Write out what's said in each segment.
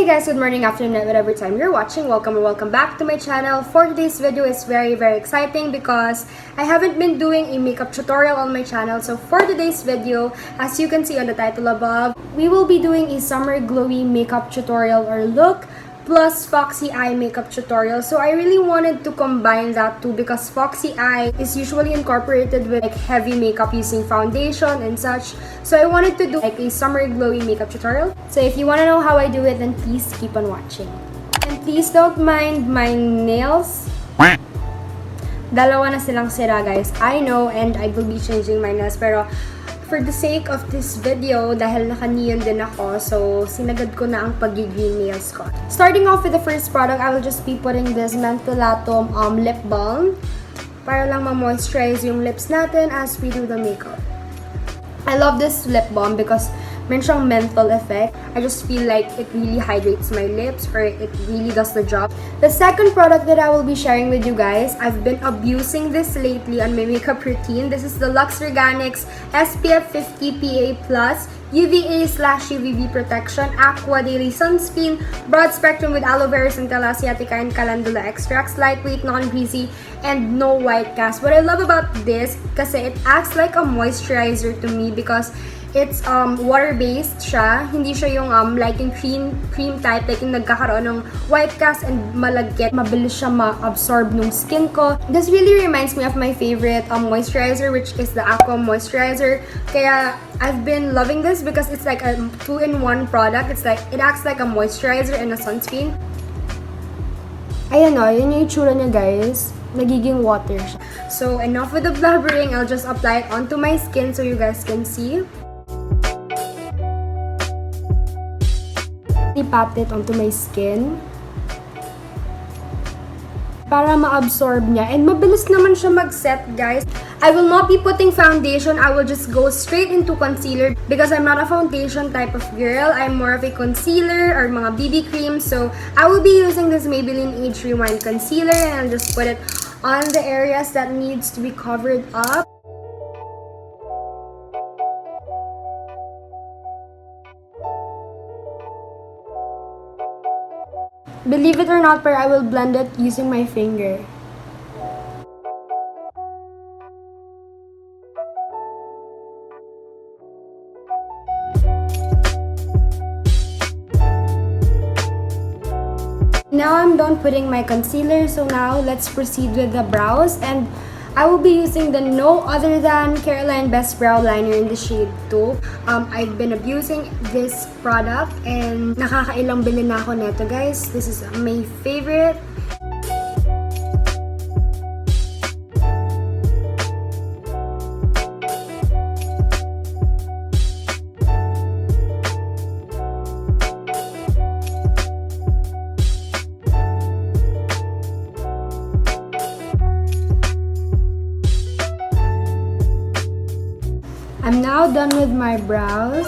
guys, good morning, afternoon, whatever time you're watching. Welcome or welcome back to my channel. For today's video is very exciting because I haven't been doing a makeup tutorial on my channel. So for today's video, as you can see on the title above, we will be doing a summer glowy makeup tutorial or look plus Foxy Eye makeup tutorial. So I really wanted to combine that too because Foxy Eye is usually incorporated with like heavy makeup using foundation and such. So I wanted to do like a summer glowy makeup tutorial. So if you want to know how I do it, then please keep on watching. And please don't mind my nails. Dalawa na silang sira, guys. I know, and I will be changing my nails, pero for the sake of this video, dahil naka-neon din ako, so sinagad ko na ang pag-green nails ko. Starting off with the first product, I will just be putting this Mentholatum lip balm para lang ma-moisturize yung lips natin as we do the makeup. I love this lip balm because meron siyang menthol effect. I just feel like it really hydrates my lips, or it really does the job. The second product that I will be sharing with you guys, I've been abusing this lately on my makeup routine. This is the Lux Organics SPF 50 PA+, UVA/UVB protection, Aqua Daily Sunscreen, broad spectrum with aloe vera, centella asiatica, and calendula extracts, lightweight, non-greasy, and no white cast. What I love about this, kasi it acts like a moisturizer to me because it's water-based siya. Hindi siya yung like yung cream type, like yung nagkakaroon ng white cast and malagkit. Mabilis siya ma-absorb nung skin ko. This really reminds me of my favorite moisturizer, which is the Aqua Moisturizer. Kaya I've been loving this because it's like a 2-in-1 product. It's like, it acts like a moisturizer and a sunscreen. Ayan o, yun yung itsura niya, guys. Nagiging water siya. So enough with the blabbering. I'll just apply it onto my skin so you guys can see. Pat it onto my skin para ma-absorb niya, and mabilis naman siya mag-set, guys. I will not be putting foundation. I will just go straight into concealer because I'm not a foundation type of girl. I'm more of a concealer or mga BB cream. So I will be using this Maybelline Age Rewind concealer, and I'll just put it on the areas that needs to be covered up. Believe it or not, but I will blend it using my finger. Now I'm done putting my concealer, so now let's proceed with the brows, and I will be using the no other than Caroline Best Brow Liner in the shade 2. I've been abusing this product and nakakailang bili na ako neto, guys. This is my favorite. I'm now done with my brows.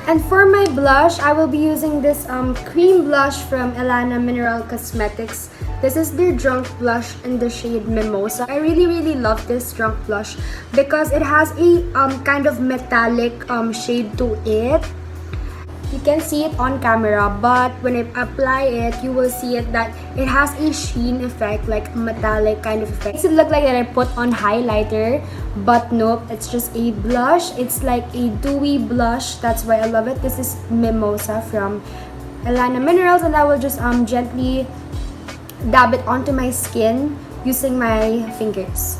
And for my blush, I will be using this cream blush from Elana Mineral Cosmetics. This is their Drunk Blush in the shade Mimosa. I really love this Drunk Blush because it has a kind of metallic shade to it. You can see it on camera, but when I apply it, you will see it that it has a sheen effect, like metallic kind of effect. It makes it look like that I put on highlighter, but nope, it's just a blush. It's like a dewy blush. That's why I love it. This is Mimosa from Elana Minerals, and I will just gently dab it onto my skin using my fingers.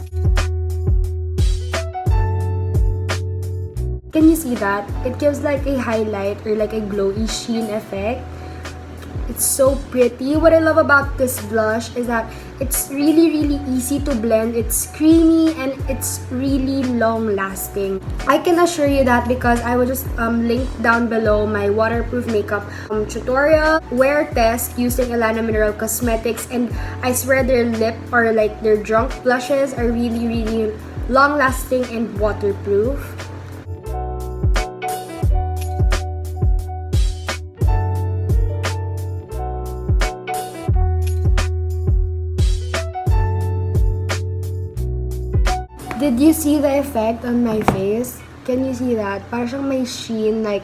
Can you see that? It gives like a highlight or like a glowy sheen effect. It's so pretty. What I love about this blush is that it's really easy to blend. It's creamy and it's really long lasting. I can assure you that because I will just link down below my waterproof makeup tutorial wear test using Elana Mineral Cosmetics, and I swear their lip or like their drunk blushes are really long lasting and waterproof. Did you see the effect on my face? Can you see that? Parang siyang may sheen, like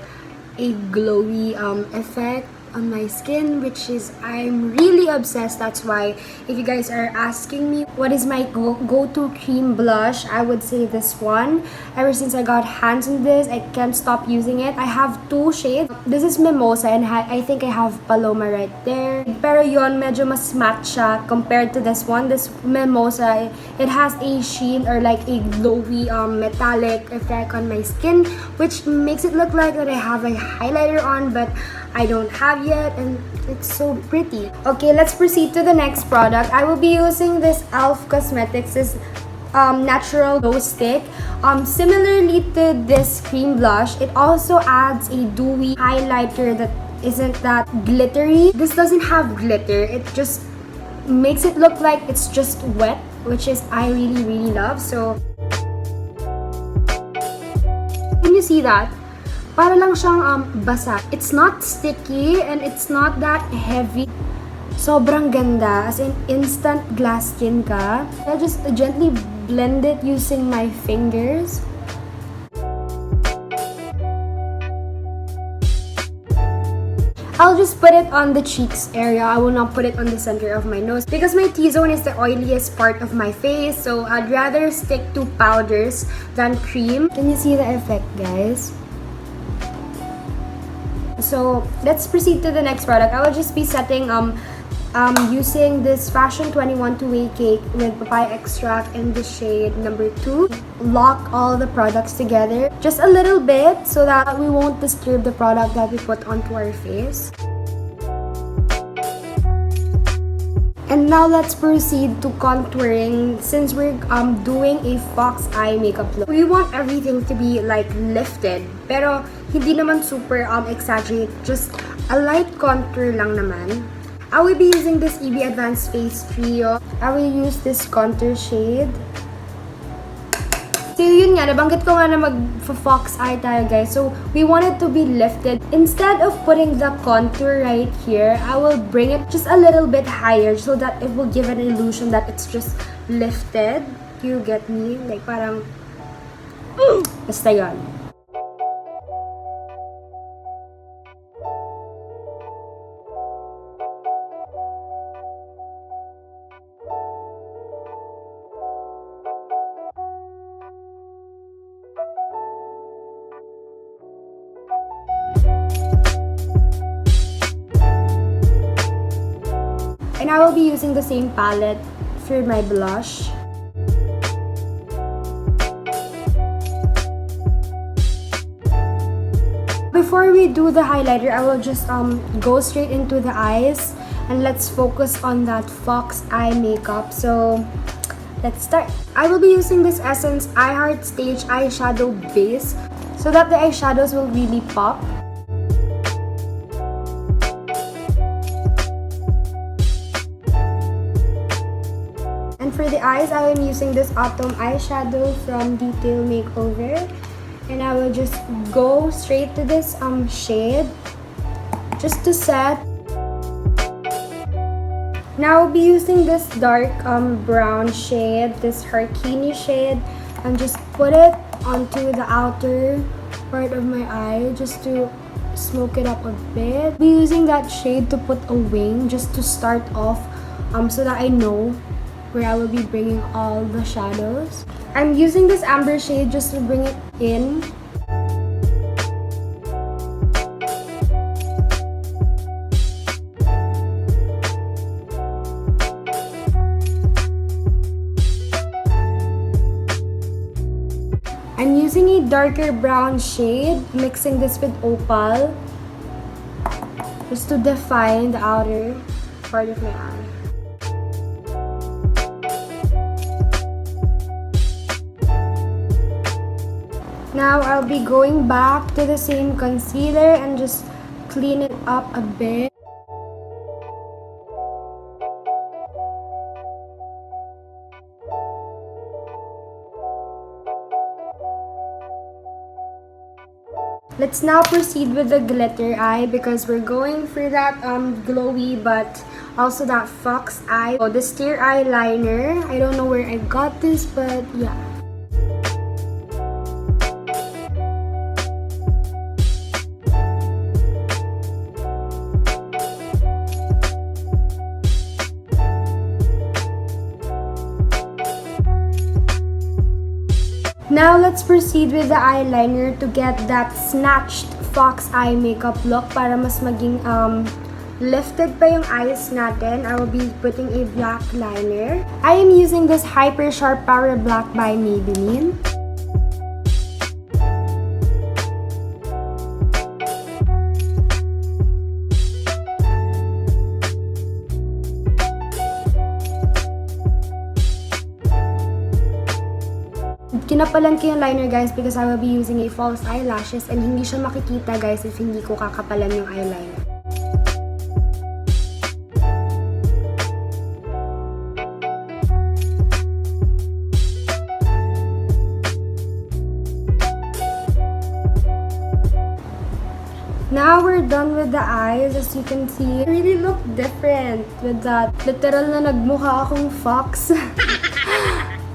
a glowy effect. on my skin, which is I'm really obsessed. That's why if you guys are asking me what is my go-to cream blush, I would say this one. Ever since I got hands on this, I can't stop using it. I have two shades. This is Mimosa and I think I have Paloma right there. Pero yon medyo mas matte siya compared to this one. This Mimosa, it has a sheen or like a glowy metallic effect on my skin, which makes it look like that I have a highlighter on, but I don't have yet, and it's so pretty. Okay, let's proceed to the next product. I will be using this e.l.f. Cosmetics, this natural glow stick. Similarly to this cream blush, it also adds a dewy highlighter that isn't that glittery. This doesn't have glitter, it just makes it look like it's just wet, which is I really love. So can you see that? Para lang siyang basa. It's not sticky and it's not that heavy. Sobrang ganda, as in instant glass skin ka. I'll just gently blend it using my fingers. I'll just put it on the cheeks area. I will not put it on the center of my nose because my T-zone is the oiliest part of my face, so I'd rather stick to powders than cream. Can you see the effect, guys? So let's proceed to the next product. I will just be setting using this Fashion 21 two-way cake with papaya extract in the shade number 2. Lock all the products together just a little bit so that we won't disturb the product that we put onto our face. And now let's proceed to contouring. Since we're doing a fox eye makeup look, we want everything to be like lifted, pero hindi naman super exaggerate, just a light contour lang naman. I will be using this EB Advanced Face Trio. I will use this contour shade. So yun nga, nabanggit ko nga na mag-fox eye tayo, guys. So we want it to be lifted. Instead of putting the contour right here, I will bring it just a little bit higher so that it will give an illusion that it's just lifted. You get me? Like parang, basta yun. And I will be using the same palette for my blush. Before we do the highlighter, I will just go straight into the eyes and let's focus on that fox eye makeup. So let's start. I will be using this Essence I Heart Stage eyeshadow base so that the eyeshadows will really pop. For the eyes, I am using this Autumn eyeshadow from Detail Makeover, and I will just go straight to this shade just to set. Now I'll be using this dark brown shade, this Harkini shade, and just put it onto the outer part of my eye just to smoke it up a bit. I'll be using that shade to put a wing just to start off so that I know where I will be bringing all the shadows. I'm using this amber shade just to bring it in. I'm using a darker brown shade, mixing this with opal, just to define the outer part of my eye. Now I'll be going back to the same concealer and just clean it up a bit. Let's now proceed with the glitter eye because we're going for that glowy but also that fox eye. So this tear eyeliner, I don't know where I got this, but yeah. Now, let's proceed with the eyeliner to get that snatched fox eye makeup look para mas maging lifted pa yung eyes natin. I will be putting a black liner. I am using this Hyper Sharp Power Black by Maybelline. Kinapalan ko yung liner guys because I will be using a false eyelashes and hindi siya makikita guys if hindi ko kakapalan yung eyeliner. Now we're done with the eyes. As you can see, I really look different with that. Literal na nagmukha akong fox.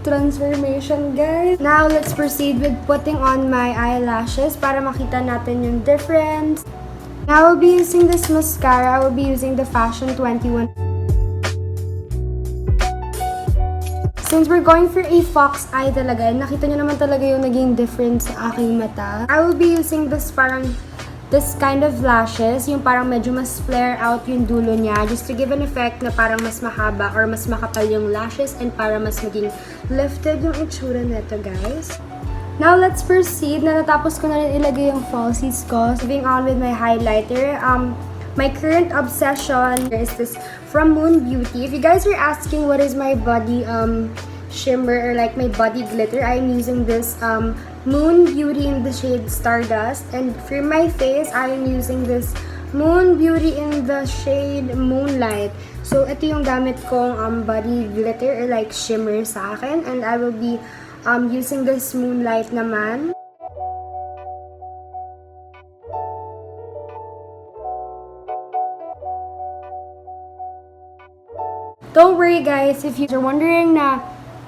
Transformation, guys. Now, let's proceed with putting on my eyelashes para makita natin yung difference. Now, I will be using this mascara. I will be using the Fashion 21. Since we're going for a fox eye talaga, nakita nyo naman talaga yung naging difference sa aking mata. I will be using this kind of lashes, yung parang medyo mas flare out yung dulo niya, just to give an effect na parang mas mahaba or mas makapal yung lashes and para mas maging lifted yung itsura nito, guys. Now, let's proceed. Natapos ko na rin ilagay yung falsies ko. Moving on with my highlighter. My current obsession is this from moone.beauty. If you guys are asking what is my body shimmer or like my body glitter, I'm using this moone.beauty in the shade Stardust, and for my face I am using this moone.beauty in the shade Moonlight. So ito yung gamit kong body glitter or like shimmer sa akin, and I will be using this Moonlight naman. Don't worry guys, if you're wondering na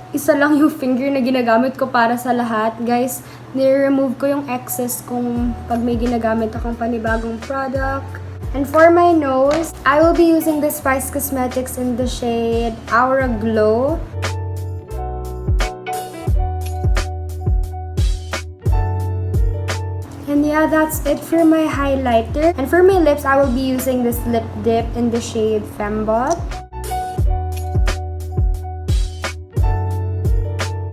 isa lang yung finger na ginagamit ko para sa lahat, guys, nire-remove ko yung excess kung pag may ginagamit akong panibagong product. And for my nose, I will be using this Spice Cosmetics in the shade Aura Glow. And yeah, that's it for my highlighter. And for my lips, I will be using this lip dip in the shade Fembot.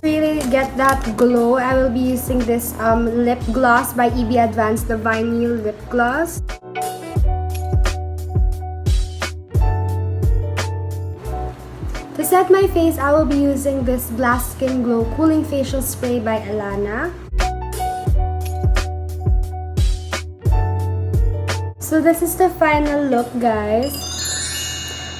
Really get that glow, I will be using this lip gloss by EB Advanced, the Vinyl Lip Gloss. To set my face, I will be using this Glass Skin Glow Cooling Facial Spray by Alana. So this is the final look, guys.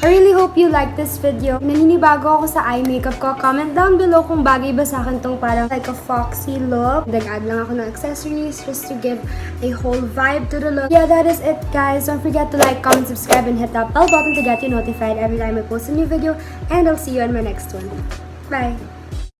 I really hope you like this video. Naninibago ako sa eye makeup ko. Comment down below kung bagay ba sa akin tong parang like a foxy look. Nag-add lang ako ng accessories just to give a whole vibe to the look. Yeah, that is it, guys. Don't forget to like, comment, subscribe, and hit that bell button to get you notified every time I post a new video. And I'll see you on my next one. Bye!